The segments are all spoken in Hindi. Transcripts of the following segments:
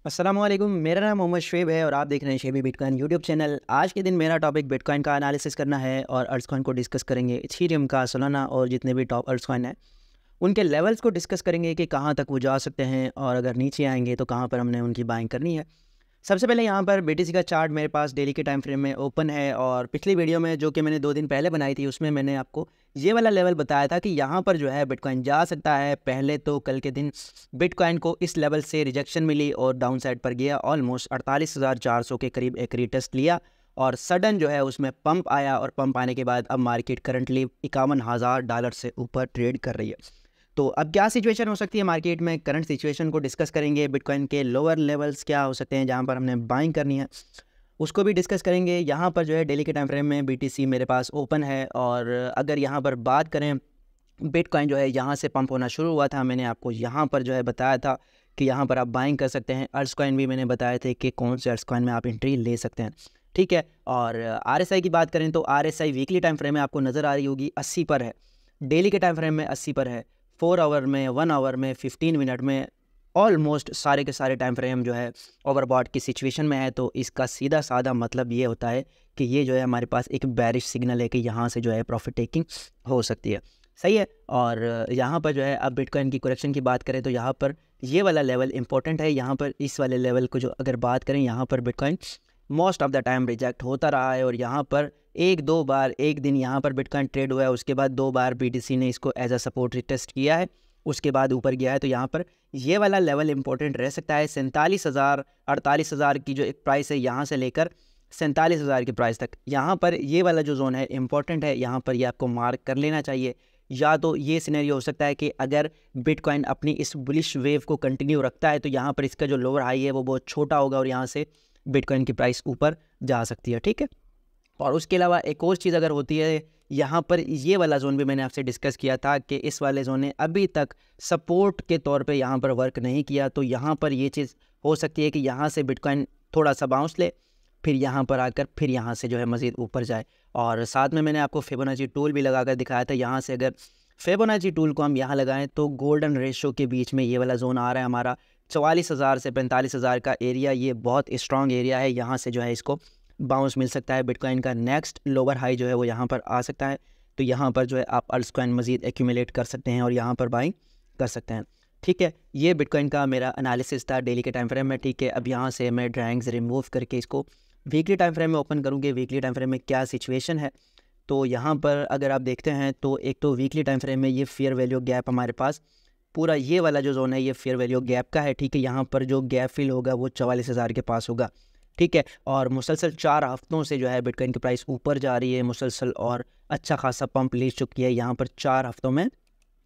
अस्सलामुअलैकुम, मेरा नाम मोहम्मद शुएब है और आप देख रहे हैं शेबी बिटकॉइन यूट्यूब चैनल। आज के दिन मेरा टॉपिक बिटकॉइन का एनालिसिस करना है और अल्टकॉइन को डिस्कस करेंगे। इथेरियम का, सोलाना और जितने भी टॉप अल्टकॉइन हैं उनके लेवल्स को डिस्कस करेंगे कि कहाँ तक वो जा सकते हैं और अगर नीचे आएंगे तो कहाँ पर हमने उनकी बाइंग करनी है। सबसे पहले यहाँ पर BTC का चार्ट मेरे पास डेली के टाइम फ्रेम में ओपन है और पिछली वीडियो में जो कि मैंने 2 दिन पहले बनाई थी उसमें मैंने आपको ये वाला लेवल बताया था कि यहाँ पर जो है बिटकॉइन जा सकता है। पहले तो कल के दिन बिटकॉइन को इस लेवल से रिजेक्शन मिली और डाउन साइड पर गया, ऑलमोस्ट 48,400 के करीब एक रीटेस्ट लिया और सडन जो है उसमें पंप आया और पंप आने के बाद अब मार्केट करंटली $51,000 से ऊपर ट्रेड कर रही है। तो अब क्या सिचुएशन हो सकती है मार्केट में, करंट सिचुएशन को डिस्कस करेंगे। बिटकॉइन के लोअर लेवल्स क्या हो सकते हैं जहां पर हमने बाइंग करनी है उसको भी डिस्कस करेंगे। यहाँ पर जो है डेली के टाइम फ्रेम में BTC मेरे पास ओपन है और अगर यहाँ पर बात करें, बिटकॉइन जो है यहाँ से पंप होना शुरू हुआ था। मैंने आपको यहाँ पर जो है बताया था कि यहाँ पर आप बाइंग कर सकते हैं। अल्टकॉइन भी मैंने बताए थे कि कौन से अल्टकॉइन में आप एंट्री ले सकते हैं, ठीक है। और RSI की बात करें तो RSI वीकली टाइम फ्रेम में आपको नज़र आ रही होगी 80 पर है, डेली के टाइम फ्रेम में 80 पर है, 4 आवर में, 1 आवर में, 15 मिनट में, ऑलमोस्ट सारे के सारे टाइम फ्रेम जो है ओवरबॉट की सिचुएशन में है। तो इसका सीधा साधा मतलब ये होता है कि ये जो है हमारे पास एक बैरिश सिग्नल है कि यहाँ से जो है प्रॉफिट टेकिंग हो सकती है, सही है। और यहाँ पर जो है अब बिटकॉइन की करेक्शन की बात करें तो यहाँ पर ये वाला लेवल इंपॉर्टेंट है। यहाँ पर इस वाले लेवल को जो अगर बात करें, यहाँ पर bitcoin most of the time reject होता रहा है और यहाँ पर एक दिन यहाँ पर बिटकॉइन ट्रेड हुआ है, उसके बाद 2 बार BTC ने इसको एज अ सपोर्ट रिटेस्ट किया है, उसके बाद ऊपर गया है। तो यहाँ पर ये वाला लेवल इंपॉर्टेंट रह सकता है। 47,000 48,000 की जो एक प्राइस है यहाँ से लेकर 47,000 की प्राइस तक, यहाँ पर ये वाला जो जोन है इंपॉर्टेंट है। यहाँ पर ये आपको मार्क कर लेना चाहिए। या तो ये सिनेरियो हो सकता है कि अगर बिटकॉइन अपनी इस बुलिश वेव को कंटिन्यू रखता है तो यहाँ पर इसका जो लोअर हाई है वो बहुत छोटा होगा और यहाँ से बिटकॉइन की प्राइस ऊपर जा सकती है, ठीक है। और उसके अलावा एक और चीज़ अगर होती है, यहाँ पर ये वाला जोन भी मैंने आपसे डिस्कस किया था कि इस वाले जोन ने अभी तक सपोर्ट के तौर पे यहाँ पर वर्क नहीं किया। तो यहाँ पर ये चीज़ हो सकती है कि यहाँ से बिटकॉइन थोड़ा सा बाउंस ले, फिर यहाँ पर आकर फिर यहाँ से जो है मज़ीद ऊपर जाए। और साथ में मैंने आपको फिबोनाची टूल भी लगा कर दिखाया था। यहाँ से अगर फिबोनाची टूल को हम यहाँ लगाएं तो गोल्डन रेशो के बीच में ये वाला जोन आ रहा है हमारा 44,000 से 45,000 का एरिया। ये बहुत स्ट्रॉन्ग एरिया है, यहाँ से जो है इसको बाउंस मिल सकता है। बिटकॉइन का नेक्स्ट लोअर हाई जो है वो यहाँ पर आ सकता है। तो यहाँ पर जो है आप अल्टकॉइन मज़ीद एक्यूमुलेट कर सकते हैं और यहाँ पर बाइंग कर सकते हैं, ठीक है। ये बिटकॉइन का मेरा एनालिसिस था डेली के टाइम फ्रेम में, ठीक है। अब यहाँ से मैं ड्राइंग्स रिमूव करके इसको वीकली टाइम फ्रेम में ओपन करूँगी। वीकली टाइम फ्रेम में क्या सिचुएशन है, तो यहाँ पर अगर आप देखते हैं तो एक तो वीकली टाइम फ्रेम में ये फेयर वैल्यू गैप हमारे पास पूरा ये वाला जो जोन है ये फेयर वैल्यू गैप का है, ठीक है। यहाँ पर जो गैप फिल होगा वो 44,000 के पास होगा, ठीक है। और मुसलसल 4 हफ्तों से जो है बिटकॉइन की प्राइस ऊपर जा रही है मुसलसल और अच्छा खासा पंप ले चुकी है। यहाँ पर 4 हफ्तों में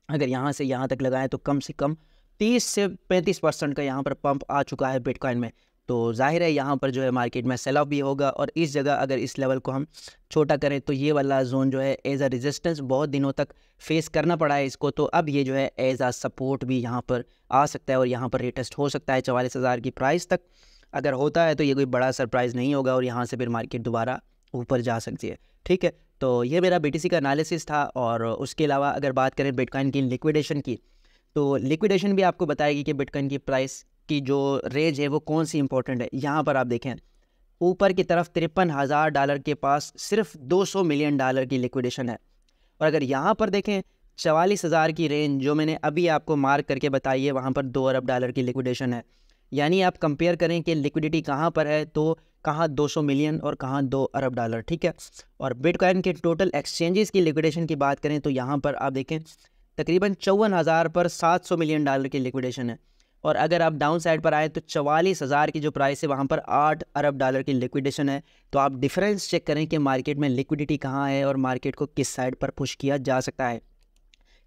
अगर यहाँ से यहाँ तक लगाएं तो कम से कम 30 से 35% का यहाँ पर पंप आ चुका है बिटकॉइन में। तो जाहिर है यहाँ पर जो है मार्केट में सेल ऑफ भी होगा और इस जगह अगर इस लेवल को हम छोटा करें तो ये वाला जोन जो है एज अ रेजिस्टेंस बहुत दिनों तक फेस करना पड़ा है इसको। तो अब ये जो है एज अ सपोर्ट भी यहाँ पर आ सकता है और यहाँ पर रिटेस्ट हो सकता है 44,000 की प्राइस तक। अगर होता है तो ये कोई बड़ा सरप्राइज़ नहीं होगा और यहाँ से फिर मार्केट दोबारा ऊपर जा सकती है, ठीक है। तो ये मेरा BTC का एनालिसिस था। और उसके अलावा अगर बात करें बिटकॉइन की लिक्विडेशन की, तो लिक्विडेशन भी आपको बताएगी कि बिटकॉइन की प्राइस की जो रेंज है वो कौन सी इंपॉर्टेंट है। यहाँ पर आप देखें ऊपर की तरफ $53,000 के पास सिर्फ $200 मिलियन की लिक्विडेशन है। और अगर यहाँ पर देखें 44,000 की रेंज जो मैंने अभी आपको मार्क करके बताई है, वहाँ पर $2 अरब की लिक्विडेशन है। यानी आप कंपेयर करें कि लिक्विडिटी कहाँ पर है तो कहाँ 200 मिलियन और कहाँ $2 अरब, ठीक है। और बिटकॉइन के टोटल एक्सचेंजेस की लिक्विडेशन की बात करें तो यहाँ पर आप देखें तकरीबन 54,000 पर $700 मिलियन की लिक्विडेशन है। और अगर आप डाउन साइड पर आए तो 44,000 की जो प्राइस है वहाँ पर $8 अरब की लिक्विडेशन है। तो आप डिफरेंस चेक करें कि मार्केट में लिक्विडिटी कहाँ है और मार्केट को किस साइड पर पुश किया जा सकता है।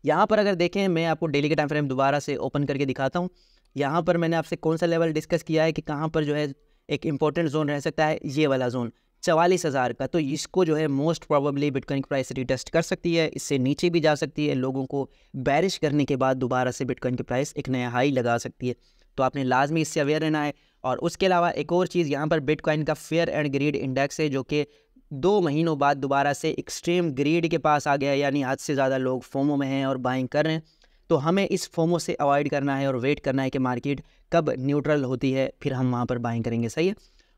यहाँ पर अगर देखें, मैं आपको डेली के टाइम फ्रेम दोबारा से ओपन करके दिखाता हूँ। यहाँ पर मैंने आपसे कौन सा लेवल डिस्कस किया है कि कहाँ पर जो है एक इंपॉर्टेंट जोन रह सकता है, ये वाला जोन 44,000 का। तो इसको जो है मोस्ट प्रोबेबली बिटकॉइन की प्राइस रिटेस्ट कर सकती है, इससे नीचे भी जा सकती है। लोगों को बैरिश करने के बाद दोबारा से बिटकॉइन की प्राइस एक नया हाई लगा सकती है। तो आपने लाजमी इससे अवेयर रहना है। और उसके अलावा एक और चीज़, यहाँ पर बिटकॉइन का फेयर एंड ग्रीड इंडेक्स है जो कि 2 महीनों बाद दोबारा से एक्सट्रीम ग्रीड के पास आ गया, यानी हद से ज़्यादा लोग फोमो में हैं और बाइंग कर रहे हैं। तो हमें इस फोमो से अवॉइड करना है और वेट करना है कि मार्केट कब न्यूट्रल होती है फिर हम वहाँ पर बाइंग करेंगे, सही है।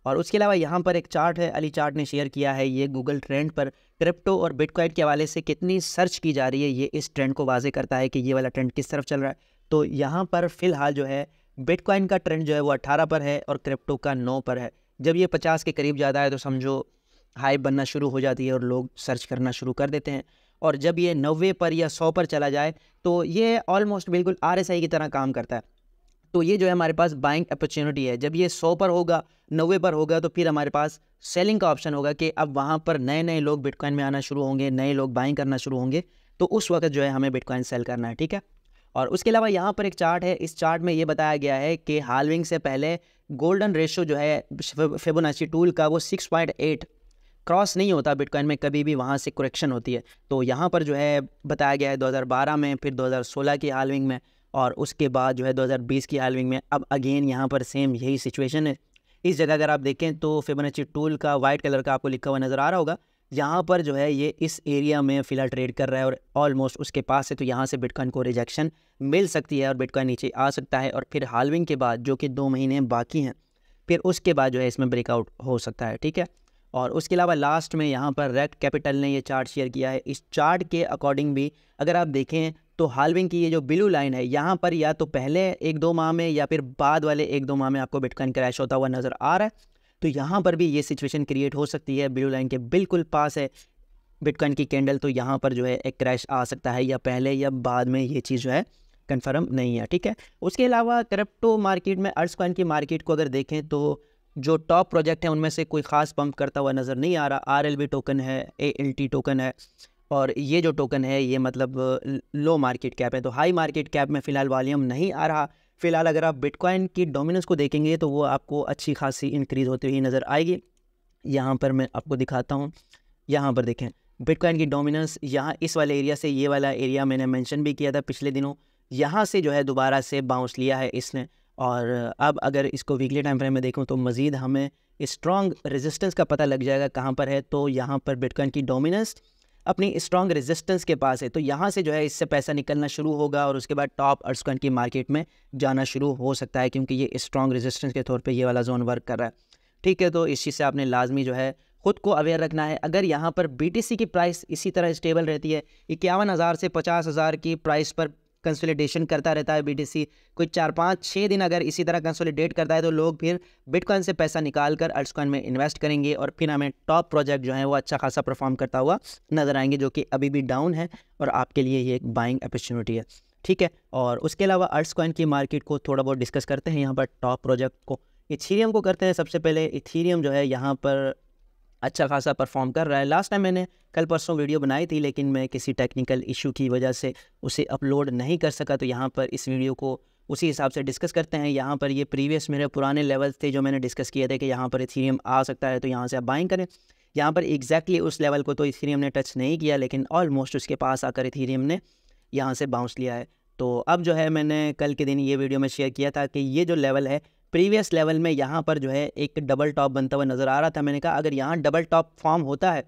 और उसके अलावा यहाँ पर एक चार्ट है, अली चार्ट ने शेयर किया है, ये गूगल ट्रेंड पर क्रिप्टो और बिटकॉइन के हवाले से कितनी सर्च की जा रही है, ये इस ट्रेंड को वाजे करता है कि ये वाला ट्रेंड किस तरफ चल रहा है। तो यहाँ पर फ़िलहाल जो है बिटकॉइन का ट्रेंड जो है वो 18 पर है और क्रिप्टो का 9 पर है। जब ये 50 के करीब ज़्यादा है तो समझो हाइप बनना शुरू हो जाती है और लोग सर्च करना शुरू कर देते हैं। और जब ये 90 पर या 100 पर चला जाए तो ये ऑलमोस्ट बिल्कुल RSI की तरह काम करता है। तो ये जो है हमारे पास बाइंग अपॉर्चुनिटी है। जब ये 100 पर होगा, 90 पर होगा, तो फिर हमारे पास सेलिंग का ऑप्शन होगा कि अब वहाँ पर नए नए लोग बिटकॉइन में आना शुरू होंगे, नए लोग बाइंग करना शुरू होंगे, तो उस वक्त जो है हमें बिटकॉइन सेल करना है, ठीक है। और उसके अलावा यहाँ पर एक चार्ट है, इस चार्ट में ये बताया गया है कि हाल्विंग से पहले गोल्डन रेशो जो है फिबोनाची टूल का वो 6.8 क्रॉस नहीं होता बिटकॉइन में, कभी भी वहाँ से करेक्शन होती है। तो यहाँ पर जो है बताया गया है 2012 में, फिर 2016 की हाल्विंग में, और उसके बाद जो है 2020 की हाल्विंग में। अब अगेन यहाँ पर सेम यही सिचुएशन है। इस जगह अगर आप देखें तो फिबोनाची टूल का वाइट कलर का आपको लिखा हुआ नज़र आ रहा होगा, यहाँ पर जो है ये इस एरिया में फ़िलहाल ट्रेड कर रहा है और ऑलमोस्ट उसके पास है। तो यहाँ से बिटकॉइन को रिजेक्शन मिल सकती है और बिटकॉइन नीचे आ सकता है, और फिर हाल्विंग के बाद जो कि 2 महीने बाकी हैं, फिर उसके बाद जो है इसमें ब्रेकआउट हो सकता है, ठीक है। और उसके अलावा लास्ट में यहाँ पर रेक्ट कैपिटल ने ये चार्ट शेयर किया है। इस चार्ट के अकॉर्डिंग भी अगर आप देखें तो हाल्विंग की ये जो ब्लू लाइन है, यहाँ पर या तो पहले 1-2 माह में या फिर बाद वाले 1-2 माह में आपको बिटकॉइन क्रैश होता हुआ नज़र आ रहा है। तो यहाँ पर भी ये सिचुएशन क्रिएट हो सकती है, ब्लू लाइन के बिल्कुल पास है बिटकॉइन की कैंडल, तो यहाँ पर जो है एक क्रैश आ सकता है, या पहले या बाद में, ये चीज़ जो है कंफर्म नहीं है, ठीक है। उसके अलावा क्रिप्टो मार्केट में, अल्टकॉइन की मार्केट को अगर देखें तो जो टॉप प्रोजेक्ट है उनमें से कोई ख़ास पंप करता हुआ नज़र नहीं आ रहा। RLB टोकन है, ALT टोकन है, और ये जो टोकन है ये मतलब लो मार्केट कैप है। तो हाई मार्केट कैप में फ़िलहाल वॉल्यूम नहीं आ रहा। फ़िलहाल अगर आप बिटकॉइन की डोमिनेंस को देखेंगे तो वो आपको अच्छी खासी इंक्रीज़ होती हुई नज़र आएगी। यहाँ पर मैं आपको दिखाता हूँ, यहाँ पर देखें बिटकॉइन की डोमिनेंस, यहाँ इस वाले एरिया से, ये वाला एरिया मैंने मेंशन भी किया था पिछले दिनों, यहाँ से जो है दोबारा से बाउंस लिया है इसने। और अब अगर इसको वीकली टाइम फ्रेम में देखूँ तो मज़ीद हमें स्ट्रॉन्ग रेजिस्टेंस का पता लग जाएगा कहाँ पर है। तो यहाँ पर बिटकॉइन की डोमिनेंस अपनी स्ट्रॉन्ग रेजिस्टेंस के पास है, तो यहाँ से जो है इससे पैसा निकलना शुरू होगा और उसके बाद टॉप अल्टकॉइन की मार्केट में जाना शुरू हो सकता है, क्योंकि ये स्ट्रॉन्ग रेजिस्टेंस के तौर पे ये वाला जोन वर्क कर रहा है, ठीक है। तो इस चीज़ से आपने लाजमी जो है ख़ुद को अवेयर रखना है। अगर यहाँ पर BTC की प्राइस इसी तरह स्टेबल रहती है, 51,000 से 50,000 की प्राइस पर कंसोलिडेशन करता रहता है BTC, कोई 4-5-6 दिन अगर इसी तरह कंसोलिडेट करता है, तो लोग फिर बिटकॉइन से पैसा निकाल कर अल्टकॉइन में इन्वेस्ट करेंगे, और फिर हमें टॉप प्रोजेक्ट जो है वो अच्छा खासा परफॉर्म करता हुआ नज़र आएंगे, जो कि अभी भी डाउन है, और आपके लिए ये एक बाइंग अपॉर्चुनिटी है, ठीक है। और उसके अलावा अल्टकॉइन की मार्केट को थोड़ा बहुत डिस्कस करते हैं। यहाँ पर टॉप प्रोजेक्ट को, इथीरियम को करते हैं सबसे पहले। इथीरियम जो है यहाँ पर अच्छा खासा परफॉर्म कर रहा है। लास्ट टाइम मैंने कल परसों वीडियो बनाई थी, लेकिन मैं किसी टेक्निकल इशू की वजह से उसे अपलोड नहीं कर सका, तो यहाँ पर इस वीडियो को उसी हिसाब से डिस्कस करते हैं। यहाँ पर ये प्रीवियस मेरे पुराने लेवल्स थे जो मैंने डिस्कस किए थे कि यहाँ पर इथीरियम आ सकता है, तो यहाँ से आप बाइंग करें। यहाँ पर एग्जैक्टली उस लेवल को तो इथीरियम ने टच नहीं किया, लेकिन ऑलमोस्ट उसके पास आकर इथीरियम ने यहाँ से बाउंस लिया है। तो अब जो है मैंने कल के दिन ये वीडियो में शेयर किया था कि ये जो लेवल है, प्रीवियस लेवल में यहाँ पर जो है एक डबल टॉप बनता हुआ नज़र आ रहा था। मैंने कहा अगर यहाँ डबल टॉप फॉर्म होता है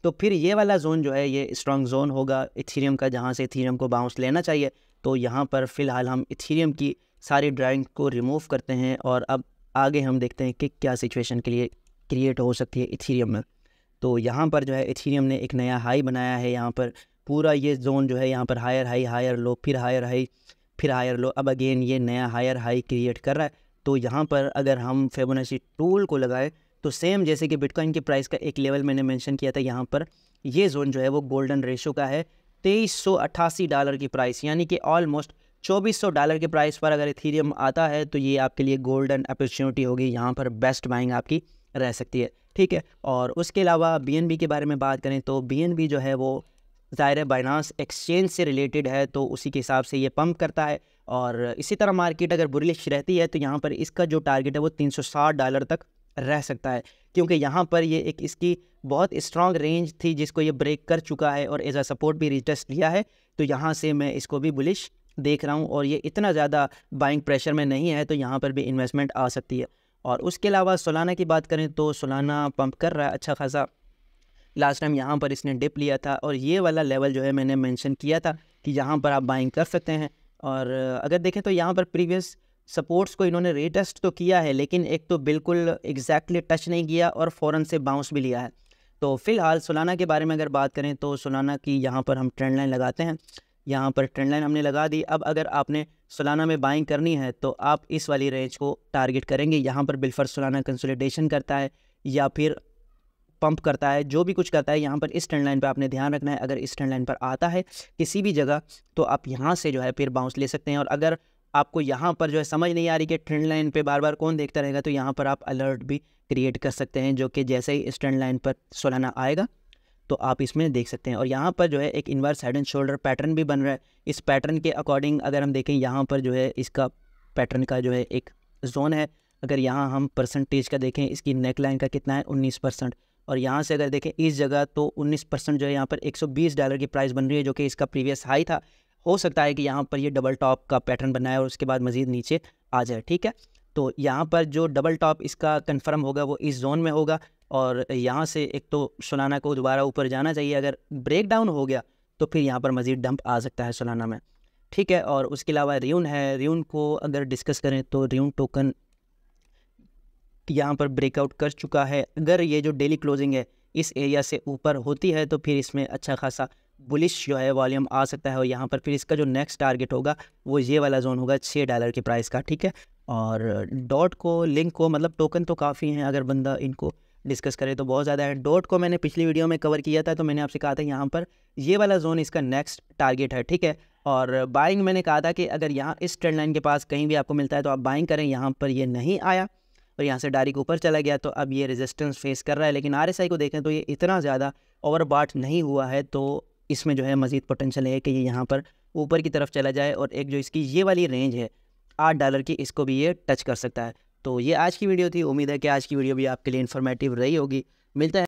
तो फिर ये वाला जोन जो है ये स्ट्रॉन्ग जोन होगा इथीरियम का, जहाँ से इथीरियम को बाउंस लेना चाहिए। तो यहाँ पर फ़िलहाल हम इथीरियम की सारी ड्राइंग को रिमूव करते हैं, और अब आगे हम देखते हैं कि क्या सिचुएशन के लिए क्रिएट हो सकती है इथीरियम में। तो यहाँ पर जो है इथीरियम ने एक नया हाई बनाया है। यहाँ पर पूरा ये जोन जो है यहाँ पर हायर हाई, हायर लो, फिर हायर हाई, फिर हायर लो, अब अगेन ये नया हायर हाई क्रिएट कर रहा है। तो यहाँ पर अगर हम फिबोनाची टूल को लगाए तो सेम जैसे कि बिटकॉइन की प्राइस का एक लेवल मैंने मेंशन किया था, यहाँ पर ये जोन जो है वो गोल्डन रेशो का है, $2388 की प्राइस, यानी कि ऑलमोस्ट $2400 के प्राइस पर अगर इथीरियम आता है तो ये आपके लिए गोल्डन अपॉर्चुनिटी होगी, यहाँ पर बेस्ट बाइंग आपकी रह सकती है, ठीक है। और उसके अलावा BNB के बारे में बात करें तो BNB जो है वो ज़ाहिर है बाइनांस एक्सचेंज से रिलेटेड है, तो उसी के हिसाब से ये पंप करता है। और इसी तरह मार्केट अगर बुलिश रहती है तो यहाँ पर इसका जो टारगेट है वो $360 तक रह सकता है, क्योंकि यहाँ पर ये एक इसकी बहुत स्ट्रॉन्ग रेंज थी जिसको ये ब्रेक कर चुका है और एज अ सपोर्ट भी रिटेस्ट लिया है। तो यहाँ से मैं इसको भी बुलिश देख रहा हूँ, और ये इतना ज़्यादा बाइंग प्रेशर में नहीं है, तो यहाँ पर भी इन्वेस्टमेंट आ सकती है। और उसके अलावा सोलाना की बात करें तो सोलाना पंप कर रहा है अच्छा खासा। लास्ट टाइम यहाँ पर इसने डिप लिया था, और ये वाला लेवल जो है मैंने मेंशन किया था कि यहाँ पर आप बाइंग कर सकते हैं। और अगर देखें तो यहाँ पर प्रीवियस सपोर्ट्स को इन्होंने रीटेस्ट तो किया है, लेकिन एक तो बिल्कुल एग्जैक्टली टच नहीं किया और फ़ौरन से बाउंस भी लिया है। तो फ़िलहाल सोलाना के बारे में अगर बात करें तो सोलाना की यहाँ पर हम ट्रेंड लाइन लगाते हैं। यहाँ पर ट्रेंड लाइन हमने लगा दी। अब अगर आपने सोलाना में बाइंग करनी है तो आप इस वाली रेंज को टारगेट करेंगे। यहाँ पर बिलफर सोलाना कंसोलिडेशन करता है या फिर पंप करता है, जो भी कुछ करता है, यहाँ पर इस ट्रेंड लाइन पर आपने ध्यान रखना है। अगर इस ट्रेंड लाइन पर आता है किसी भी जगह तो आप यहाँ से जो है फिर बाउंस ले सकते हैं। और अगर आपको यहाँ पर जो है समझ नहीं आ रही कि ट्रेंड लाइन पे बार बार कौन देखता रहेगा, तो यहाँ पर आप अलर्ट भी क्रिएट कर सकते हैं, जो कि जैसे ही इस ट्रेंड लाइन पर सोलाना आएगा तो आप इसमें देख सकते हैं। और यहाँ पर जो है एक inverse head and shoulder pattern भी बन रहा है। इस पैटर्न के अकॉर्डिंग अगर हम देखें, यहाँ पर जो है इसका पैटर्न का जो है एक जोन है। अगर यहाँ हम परसेंटेज का देखें, इसकी नेक लाइन का कितना है 19%, और यहाँ से अगर देखें इस जगह तो 19% जो है यहाँ पर $120 की प्राइस बन रही है, जो कि इसका प्रीवियस हाई था। हो सकता है कि यहाँ पर ये डबल टॉप का पैटर्न बना है और उसके बाद मज़ीद नीचे आ जाए, ठीक है। तो यहाँ पर जो डबल टॉप इसका कंफर्म होगा वो इस जोन में होगा, और यहाँ से एक तो सोलाना को दोबारा ऊपर जाना चाहिए। अगर ब्रेक डाउन हो गया तो फिर यहाँ पर मज़ीद डंप आ सकता है सोलाना में, ठीक है। और उसके अलावा रियून है। रियून को अगर डिस्कस करें तो रियून टोकन यहाँ पर ब्रेकआउट कर चुका है। अगर ये जो डेली क्लोजिंग है इस एरिया से ऊपर होती है तो फिर इसमें अच्छा खासा बुलिश जो है वॉल्यूम आ सकता है। और यहाँ पर फिर इसका जो नेक्स्ट टारगेट होगा वो ये वाला जोन होगा $6 की प्राइस का, ठीक है। और डॉट को, लिंक को, मतलब टोकन तो काफ़ी हैं, अगर बंदा इनको डिस्कस करे तो बहुत ज़्यादा है। डॉट को मैंने पिछली वीडियो में कवर किया था, तो मैंने आपसे कहा था यहाँ पर ये वाला जोन इसका नेक्स्ट टारगेट है, ठीक है। और बाइंग मैंने कहा था कि अगर यहाँ इस ट्रेंड लाइन के पास कहीं भी आपको मिलता है तो आप बाइंग करें। यहाँ पर ये नहीं आया और यहाँ से डायरेक्ट ऊपर चला गया, तो अब ये रेजिस्टेंस फेस कर रहा है। लेकिन RSI को देखें तो ये इतना ज़्यादा ओवरबॉट नहीं हुआ है, तो इसमें जो है मज़ीद पोटेंशियल है कि ये यहाँ पर ऊपर की तरफ चला जाए। और एक जो इसकी ये वाली रेंज है $8 की, इसको भी ये टच कर सकता है। तो ये आज की वीडियो थी। उम्मीद है कि आज की वीडियो भी आपके लिए इन्फॉर्मेटिव रही होगी। मिलता है